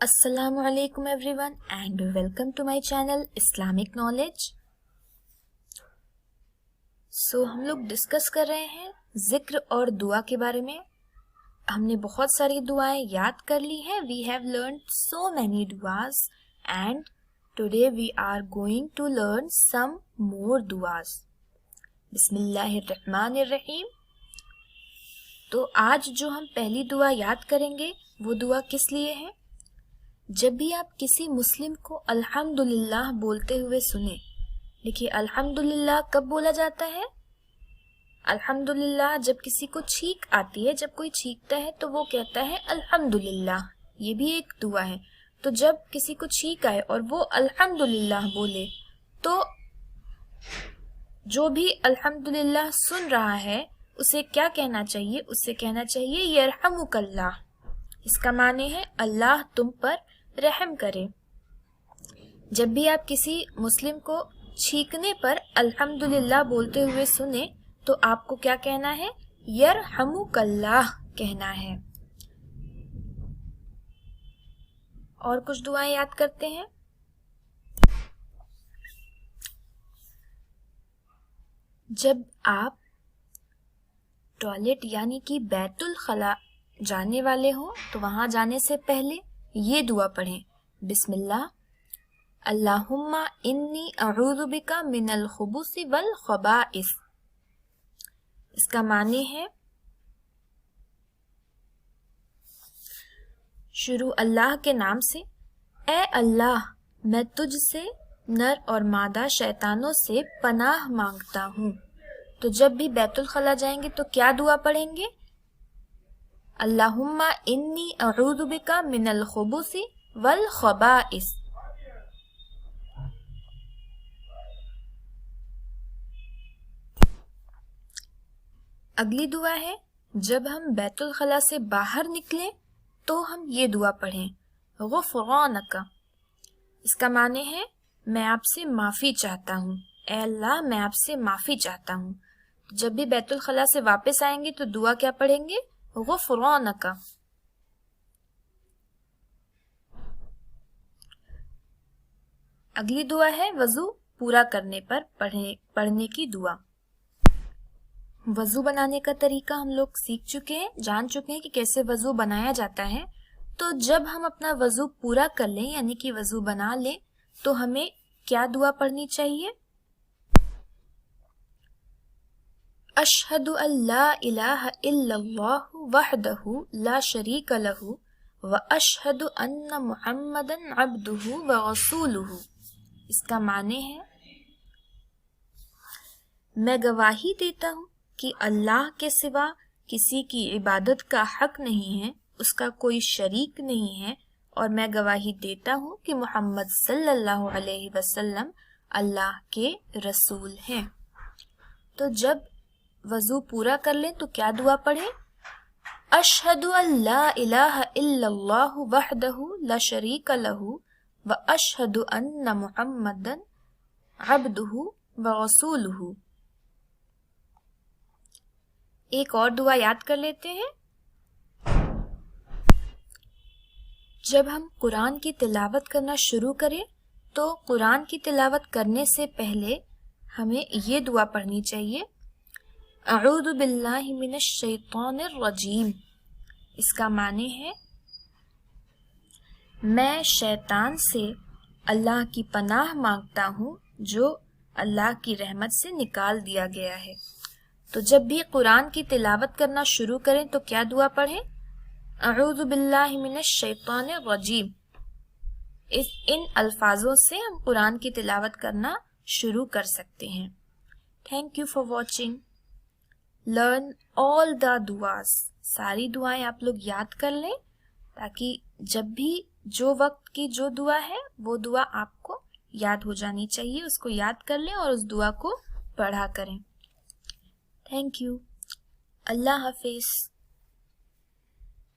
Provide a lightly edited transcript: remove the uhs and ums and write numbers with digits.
السلام علیکم everyone and welcome to my channel Islamic knowledge. ہم لوگ ڈسکس کر رہے ہیں ذکر اور دعا کے بارے میں۔ ہم نے بہت ساری دعائیں یاد کر لی ہیں۔ We have learned so many دعاز and today we are going to learn some more دعاز۔ بسم اللہ الرحمن الرحیم۔ تو آج جو ہم پہلی دعا یاد کریں گے وہ دعا کس لیے ہے؟ جب بھی آپ کسی مسلم کو الحمدللہ بولتے ہوئے سنیں، دیکھیے الحمدللہ کب بولا جاتا ہے؟ الحمدللہ جب کسی کو چھینک آتی ہے، جب کوئی چھینکتا ہے تو وہ کہتا ہے الحمدللہ، یہ بھی ایک دعا ہے۔ تو جب کسی کو چھینک آئے اور وہ الحمدللہ بولے تو جو بھی الحمدللہ سن رہا ہے اسے کیا کہنا چاہیے؟ اسے کہنا چاہیے یرحمک اللہ۔ اس کا معنی ہے اللہ تم پر رحم کرے۔ جب بھی آپ کسی مسلم کو چھینکنے پر الحمدللہ بولتے ہوئے سنیں تو آپ کو کیا کہنا ہے؟ یرحمک اللہ کہنا ہے۔ اور کچھ دعائیں یاد کرتے ہیں۔ جب آپ ٹوائلٹ یعنی کہ بیت الخلا جانے والے ہوں تو وہاں جانے سے پہلے یہ دعا پڑھیں، بسم اللہ اللہم انی اعوذ بک من الخبث والخبائث۔ اس کا معنی ہے شروع اللہ کے نام سے، اے اللہ میں تجھ سے نر اور مادہ شیطانوں سے پناہ مانگتا ہوں۔ تو جب بھی بیت الخلا جائیں گے تو کیا دعا پڑھیں گے؟ اللہم انی اعوذ بک من الخبث والخبائث۔ اگلی دعا ہے جب ہم بیت الخلا سے باہر نکلیں تو ہم یہ دعا پڑھیں، غفرانک۔ اس کا معنی ہے میں آپ سے معافی چاہتا ہوں، اے اللہ میں آپ سے معافی چاہتا ہوں۔ جب بھی بیت الخلا سے واپس آئیں گے تو دعا کیا پڑھیں گے؟ غفرانک۔ اگلی دعا ہے وضو پورا کرنے پر پڑھنے کی دعا۔ وضو بنانے کا طریقہ ہم لوگ سیکھ چکے ہیں، جان چکے ہیں کہ کیسے وضو بنایا جاتا ہے۔ تو جب ہم اپنا وضو پورا کر لیں یعنی کہ وضو بنا لیں تو ہمیں کیا دعا پڑھنی چاہیے؟ اشہد ان لا الہ الا اللہ وحدہ لا شریک لہ واشہد ان محمدا عبدہ ورسولہ۔ اس کا معنی ہے میں گواہی دیتا ہوں کہ اللہ کے سوا کسی کی عبادت کا حق نہیں ہے، اس کا کوئی شریک نہیں ہے، اور میں گواہی دیتا ہوں کہ محمد صلی اللہ علیہ وسلم اللہ کے رسول ہیں۔ تو جب وضو پورا کر لیں تو کیا دعا پڑھیں؟ اشہد ان لا الہ الا اللہ وحدہ لا شریک لہ واشہد ان محمدا عبدہ ورسولہ۔ ایک اور دعا یاد کر لیتے ہیں۔ جب ہم قرآن کی تلاوت کرنا شروع کریں تو قرآن کی تلاوت کرنے سے پہلے ہمیں یہ دعا پڑھنی چاہیے، اعوذ باللہ من الشیطان الرجیم۔ اس کا معنی ہے میں شیطان سے اللہ کی پناہ مانگتا ہوں جو اللہ کی رحمت سے نکال دیا گیا ہے۔ تو جب بھی قرآن کی تلاوت کرنا شروع کریں تو کیا دعا پڑھیں؟ اعوذ باللہ من الشیطان الرجیم۔ ان الفاظوں سے ہم قرآن کی تلاوت کرنا شروع کر سکتے ہیں۔ Thank you for watching. Learn all the دعاز۔ ساری دعائیں آپ لوگ یاد کر لیں تاکہ جب بھی جو وقت کی جو دعا ہے وہ دعا آپ کو یاد ہو جانی چاہیے، اس کو یاد کر لیں اور اس دعا کو پڑھا کریں۔ Thank you. اللہ حافظ۔